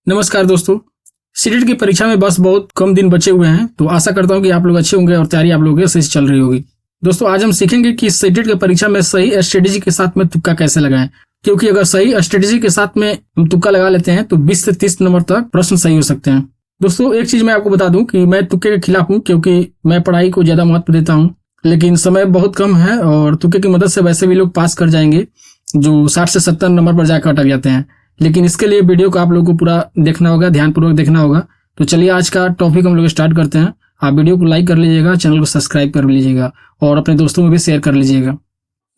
नमस्कार दोस्तों, सीटेट की परीक्षा में बस बहुत कम दिन बचे हुए हैं, तो आशा करता हूं कि आप लोग अच्छे होंगे और तैयारी आप लोगों की सही चल रही होगी। दोस्तों, आज हम सीखेंगे कि सीटेट की परीक्षा में सही स्ट्रेटेजी के साथ में तुक्का कैसे लगाएं, क्योंकि अगर सही स्ट्रेटेजी के साथ में हम तुक्का लगा लेते हैं तो 20 से 30 नंबर तक प्रश्न सही हो सकते हैं। दोस्तों, एक चीज मैं आपको बता दूं कि मैं तुक्के के खिलाफ हूं, क्योंकि मैं पढ़ाई को ज्यादा महत्व देता हूं, लेकिन समय बहुत कम है और तुक्के की मदद से वैसे भी लोग पास कर जाएंगे जो 60 से 70 नंबर पर जाकर अटक जाते हैं। लेकिन इसके लिए वीडियो को आप लोगों को पूरा देखना होगा, ध्यानपूर्वक देखना होगा। तो चलिए आज का टॉपिक हम लोग स्टार्ट करते हैं। आप वीडियो को लाइक कर लीजिएगा, चैनल को सब्सक्राइब कर लीजिएगा और अपने दोस्तों में भी शेयर कर लीजिएगा।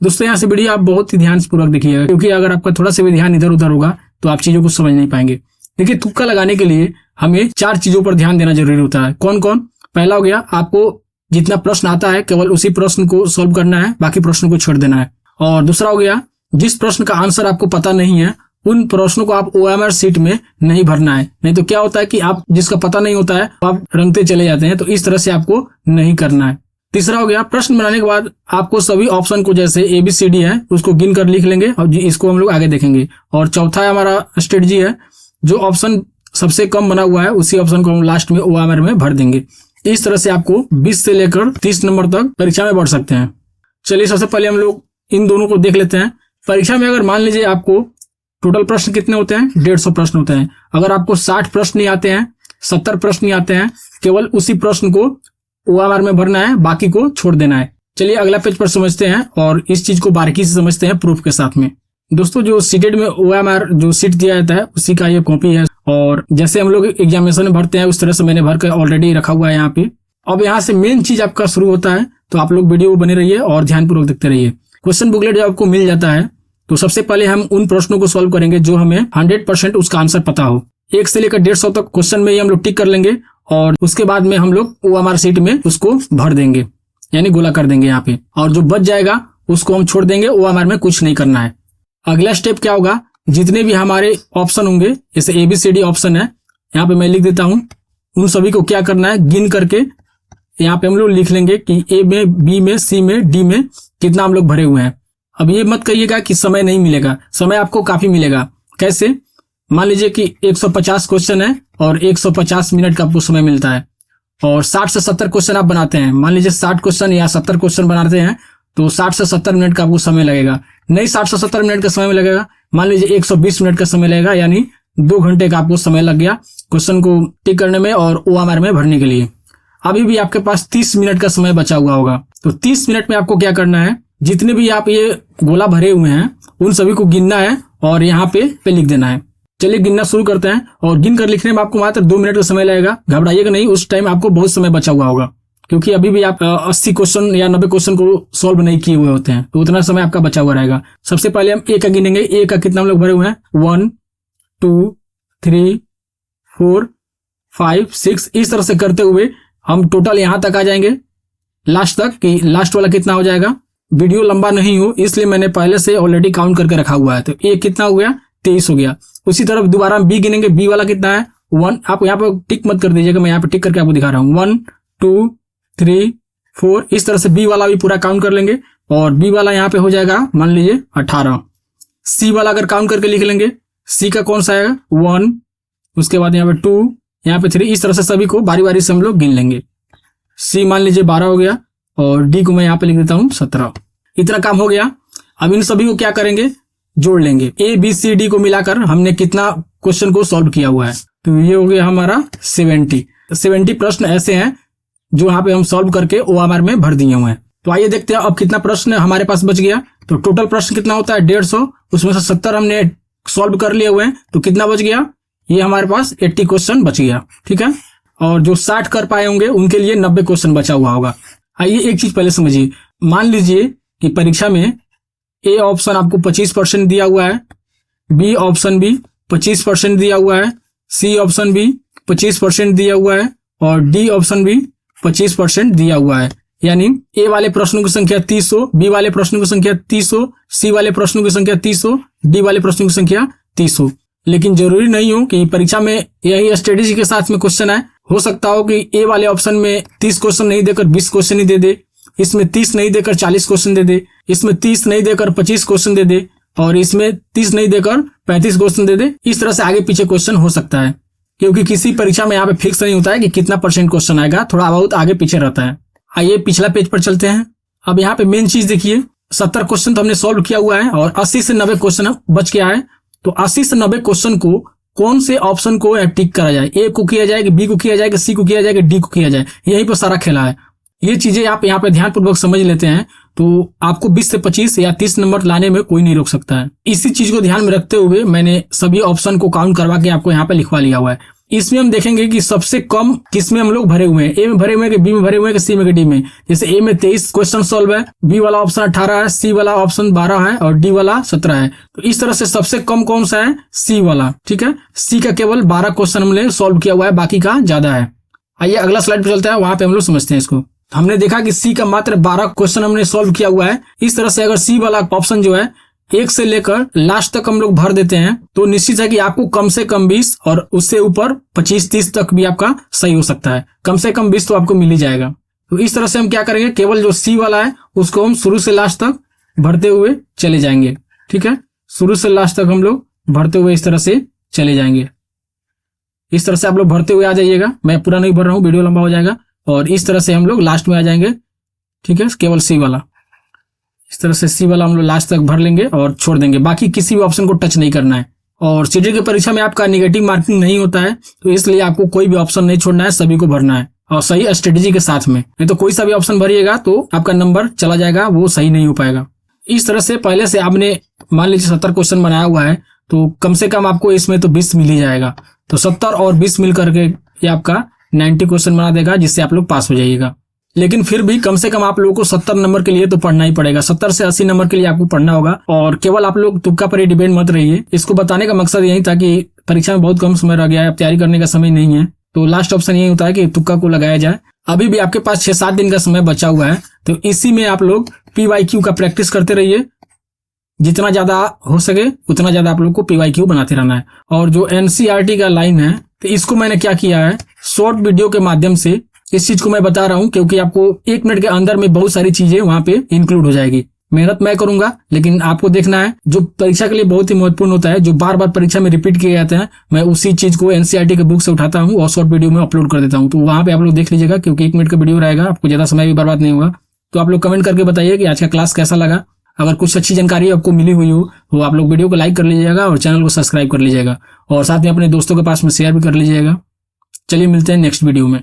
दोस्तों, यहाँ से वीडियो आप बहुत ही ध्यानपूर्वक देखिएगा, क्योंकि अगर आपका थोड़ा सा भी ध्यान इधर उधर होगा तो आप चीजों को समझ नहीं पाएंगे। देखिए, तुक्का लगाने के लिए हमें 4 चीजों पर ध्यान देना जरूरी होता है। कौन कौन? पहला हो गया, आपको जितना प्रश्न आता है केवल उसी प्रश्न को सॉल्व करना है, बाकी प्रश्नों को छोड़ देना है। और दूसरा हो गया, जिस प्रश्न का आंसर आपको पता नहीं है उन प्रश्नों को आप OMR सीट में नहीं भरना है। नहीं तो क्या होता है कि आप जिसका पता नहीं होता है आप रंगते चले जाते हैं, तो इस तरह से आपको नहीं करना है। तीसरा हो गया, प्रश्न बनाने के बाद आपको सभी ऑप्शन को, जैसे ABCD है उसको गिन कर लिख लेंगे और इसको हम लोग आगे देखेंगे। और चौथा हमारा स्ट्रेटजी है, जो ऑप्शन सबसे कम बना हुआ है उसी ऑप्शन को हम लास्ट में OMR में भर देंगे। इस तरह से आपको 20 से लेकर 30 नंबर तक परीक्षा में बढ़ सकते हैं। चलिए, सबसे पहले हम लोग इन दोनों को देख लेते हैं। परीक्षा में अगर मान लीजिए आपको टोटल प्रश्न कितने होते हैं, 150 प्रश्न होते हैं। अगर आपको 60 प्रश्न नहीं आते हैं, 70 प्रश्न नहीं आते हैं, केवल उसी प्रश्न को OMR में भरना है, बाकी को छोड़ देना है। चलिए अगला पेज पर समझते हैं और इस चीज को बारीकी से समझते हैं प्रूफ के साथ में। दोस्तों, जो सीटेट में OMR जो सीट दिया जाता है उसी का ये कॉपी है, और जैसे हम लोग एग्जामिनेशन में भरते हैं उस तरह से मैंने भर कर ऑलरेडी रखा हुआ है यहाँ पे। अब यहाँ से मेन चीज आपका शुरू होता है, तो आप लोग वीडियो बने रहिए और ध्यानपूर्वक देखते रहिए। क्वेश्चन बुकलेट जब आपको मिल जाता है तो सबसे पहले हम उन प्रश्नों को सॉल्व करेंगे जो हमें 100% उसका आंसर पता हो। 1 से लेकर 150 तक क्वेश्चन में ही हम लोग टिक कर लेंगे और उसके बाद में हम लोग OMR सीट में उसको भर देंगे, यानी गोला कर देंगे यहाँ पे, और जो बच जाएगा उसको हम छोड़ देंगे। OMR में कुछ नहीं करना है। अगला स्टेप क्या होगा, जितने भी हमारे ऑप्शन होंगे, जैसे ABCD ऑप्शन है, यहाँ पे मैं लिख देता हूँ, उन सभी को क्या करना है, गिन करके यहाँ पे हम लोग लिख लेंगे कि A में, B में, C में, D में कितना हम लोग भरे हुए हैं। अब ये मत कहिएगा कि समय नहीं मिलेगा, समय आपको काफी मिलेगा। कैसे? मान लीजिए कि 150 क्वेश्चन है और 150 मिनट का आपको समय मिलता है, और 60 से 70 क्वेश्चन आप बनाते हैं। मान लीजिए 60 क्वेश्चन या 70 क्वेश्चन बनाते हैं तो 60 से 70 मिनट का आपको समय लगेगा। नहीं, 60 से 70 मिनट का समय लगेगा, मान लीजिए 120 मिनट का समय लगेगा, यानी 2 घंटे का आपको समय लग गया क्वेश्चन को टिक करने में और OMR में भरने के लिए। अभी भी आपके पास 30 मिनट का समय बचा हुआ होगा, तो 30 मिनट में आपको क्या करना है, जितने भी आप ये गोला भरे हुए हैं उन सभी को गिनना है और यहाँ पे लिख देना है। चलिए गिनना शुरू करते हैं, और गिन कर लिखने में आपको मात्र 2 मिनट का समय लगेगा। घबराइएगा नहीं, उस टाइम आपको बहुत समय बचा हुआ होगा, क्योंकि अभी भी आप 80 क्वेश्चन या 90 क्वेश्चन को सॉल्व नहीं किए हुए होते हैं, तो उतना समय आपका बचा हुआ रहेगा। सबसे पहले हम A का गिनेंगे। A का कितना हम लोग भरे हुए हैं, 1 2 3 4 5 6। इस तरह से करते हुए हम टोटल यहाँ तक आ जाएंगे, लास्ट तक, कि लास्ट वाला कितना हो जाएगा। वीडियो लंबा नहीं हो इसलिए मैंने पहले से ऑलरेडी काउंट करके रखा हुआ है। तो A कितना हो गया, 23 हो गया। उसी तरह दोबारा हम B गिनेंगे। B वाला कितना है, 1। आप यहाँ पे टिक मत कर दीजिएगा, मैं यहाँ पे टिक करके आपको दिखा रहा हूँ। 1 2 3 4। इस तरह से B वाला भी पूरा काउंट कर लेंगे, और B वाला यहाँ पे हो जाएगा मान लीजिए 18। C वाला अगर काउंट करके लिख लेंगे, C का कौन सा आएगा, 1, उसके बाद यहाँ पे 2, यहाँ पे 3। इस तरह से सभी को बारी बारी से हम लोग गिन लेंगे। C मान लीजिए 12 हो गया, और D को मैं यहाँ पे लिख देता हूँ 17। इतना काम हो गया। अब इन सभी को क्या करेंगे, जोड़ लेंगे। ABCD को मिलाकर हमने कितना क्वेश्चन को सॉल्व किया हुआ है, तो ये हो गया हमारा 70 प्रश्न ऐसे हैं जो यहाँ पे हम सॉल्व करके OMR में भर दिए हुए हैं। तो आइए देखते हैं अब कितना प्रश्न हमारे पास बच गया। तो टोटल प्रश्न कितना होता है, 150, उसमें से 70 हमने सॉल्व कर लिए हुए हैं, तो कितना बच गया, ये हमारे पास 80 क्वेश्चन बच गया। ठीक है, और जो 60 कर पाए होंगे उनके लिए 90 क्वेश्चन बचा हुआ होगा। आइए एक चीज पहले समझिए। मान लीजिए कि परीक्षा में A ऑप्शन आपको 25% दिया हुआ है, B ऑप्शन भी 25% दिया हुआ है, C ऑप्शन भी 25% दिया हुआ है, और D ऑप्शन भी 25% दिया हुआ है। यानी A वाले प्रश्नों की संख्या 30 हो, B वाले प्रश्नों की संख्या 30 हो, C वाले प्रश्नों की संख्या 30 हो, D वाले प्रश्नों की संख्या 30 हो। लेकिन जरूरी नहीं हो कि परीक्षा में यही स्ट्रेटेजी के साथ में क्वेश्चन आए। हो सकता हो कि A वाले ऑप्शन में 30 क्वेश्चन नहीं देकर 20 क्वेश्चन ही दे दे, इसमें 30 नहीं देकर 40 क्वेश्चन दे दे, इसमें 30 नहीं देकर 25 क्वेश्चन दे दे, और इसमें 30 नहीं देकर 35 क्वेश्चन दे दे। इस तरह से आगे पीछे क्वेश्चन हो सकता है, क्योंकि किसी परीक्षा में यहाँ पे फिक्स नहीं होता है कि कितना % क्वेश्चन आएगा, थोड़ा बहुत आगे पीछे रहता है। आइए पिछला पेज पर चलते हैं। अब यहाँ पे मेन चीज देखिए, 70 क्वेश्चन तो हमने सॉल्व किया हुआ है और 80 से 90 क्वेश्चन बच गया है। तो 80 से 90 क्वेश्चन को कौन से ऑप्शन को टिक करा जाए, ए को किया जाए कि बी को किया जाए कि सी को किया जाए कि डी को किया जाए, यहीं पर सारा खेला है। ये चीजें आप यहाँ पे ध्यानपूर्वक समझ लेते हैं तो आपको 20 से 25 या 30 नंबर लाने में कोई नहीं रोक सकता है। इसी चीज को ध्यान में रखते हुए मैंने सभी ऑप्शन को काउंट करवा के आपको यहाँ पे लिखवा लिया हुआ है। इसमें हम देखेंगे कि सबसे कम किसमें हम लोग भरे हुए हैं, ए में भरे हुए हैं कि बी में भरे हुए हैं कि सी में कि डी में। जैसे ए में 23 क्वेश्चन सॉल्व है, बी वाला ऑप्शन 18 है, सी वाला ऑप्शन 12 है और डी वाला 17 है। तो इस तरह से सबसे कम कौन सा है, सी वाला। ठीक है, सी का केवल 12 क्वेश्चन हमने सॉल्व किया हुआ है, बाकी का ज्यादा है। आइए अगला स्लाइड पर चलते हैं, वहां पे हम लोग समझते हैं इसको। हमने देखा कि सी का मात्र 12 क्वेश्चन हमने सॉल्व किया हुआ है। इस तरह से अगर सी वाला ऑप्शन जो है 1 से लेकर लास्ट तक हम लोग भर देते हैं तो निश्चित है कि आपको कम से कम 20 और उससे ऊपर 25-30 तक भी आपका सही हो सकता है। कम से कम 20 तो आपको मिल ही जाएगा। तो इस तरह से हम क्या करेंगे, केवल जो सी वाला है उसको हम शुरू से लास्ट तक भरते हुए चले जाएंगे। ठीक है, शुरू से लास्ट तक हम लोग भरते हुए इस तरह से चले जाएंगे। इस तरह से आप लोग भरते हुए आ जाइएगा। मैं पूरा नहीं भर रहा हूँ, वीडियो लंबा हो जाएगा। और इस तरह से हम लोग लास्ट में आ जाएंगे। ठीक है, केवल सी वाला, इस तरह से सी वाला हम लोग लास्ट तक भर लेंगे और छोड़ देंगे। बाकी किसी भी ऑप्शन को टच नहीं करना है। और सीटेट की परीक्षा में आपका नेगेटिव मार्किंग नहीं होता है, तो इसलिए आपको कोई भी ऑप्शन नहीं छोड़ना है, सभी को भरना है और सही स्ट्रेटेजी के साथ में। नहीं तो कोई सा भी ऑप्शन भरिएगा तो आपका नंबर चला जाएगा, वो सही नहीं हो पाएगा। इस तरह से पहले से आपने मान लीजिए 70 क्वेश्चन बनाया हुआ है तो कम से कम आपको इसमें तो 20 मिल ही जाएगा। तो 70 और 20 मिल करके ये आपका 90 क्वेश्चन बना देगा, जिससे आप लोग पास हो जाइएगा। लेकिन फिर भी कम से कम आप लोगों को 70 नंबर के लिए तो पढ़ना ही पड़ेगा। 70 से 80 नंबर के लिए आपको पढ़ना होगा और केवल आप लोग तुक्का पर ही डिपेंड मत रहिए। इसको बताने का मकसद यही था कि परीक्षा में बहुत कम समय रह गया है, अब तैयारी करने का समय नहीं है, तो लास्ट ऑप्शन यही होता है कि तुक्का को लगाया जाए। अभी भी आपके पास 6-7 दिन का समय बचा हुआ है, तो इसी में आप लोग PYQ का प्रैक्टिस करते रहिए। जितना ज्यादा हो सके उतना ज्यादा आप लोग को PYQ बनाते रहना है। और जो NCERT का लाइन है, तो इसको मैंने क्या किया है, शॉर्ट वीडियो के माध्यम से इस चीज को मैं बता रहा हूं, क्योंकि आपको 1 मिनट के अंदर में बहुत सारी चीजें वहां पे इंक्लूड हो जाएगी। मेहनत मैं करूंगा, लेकिन आपको देखना है जो परीक्षा के लिए बहुत ही महत्वपूर्ण होता है, जो बार बार परीक्षा में रिपीट किए जाते हैं, मैं उसी चीज को NCERT के बुक से उठाता हूं और शॉर्ट वीडियो में अपलोड कर देता हूं। तो वहां पे आप लोग देख लीजिएगा, क्योंकि 1 मिनट का वीडियो रहेगा, आपको ज्यादा समय भी बर्बाद नहीं होगा। तो आप लोग कमेंट करके बताइए कि आज का क्लास कैसा लगा। अगर कुछ अच्छी जानकारी आपको मिली हुई हो तो आप लोग वीडियो को लाइक कर लीजिएगा और चैनल को सब्सक्राइब कर लीजिएगा और साथ में अपने दोस्तों के पास में शेयर भी कर लीजिएगा। चलिए मिलते हैं नेक्स्ट वीडियो में।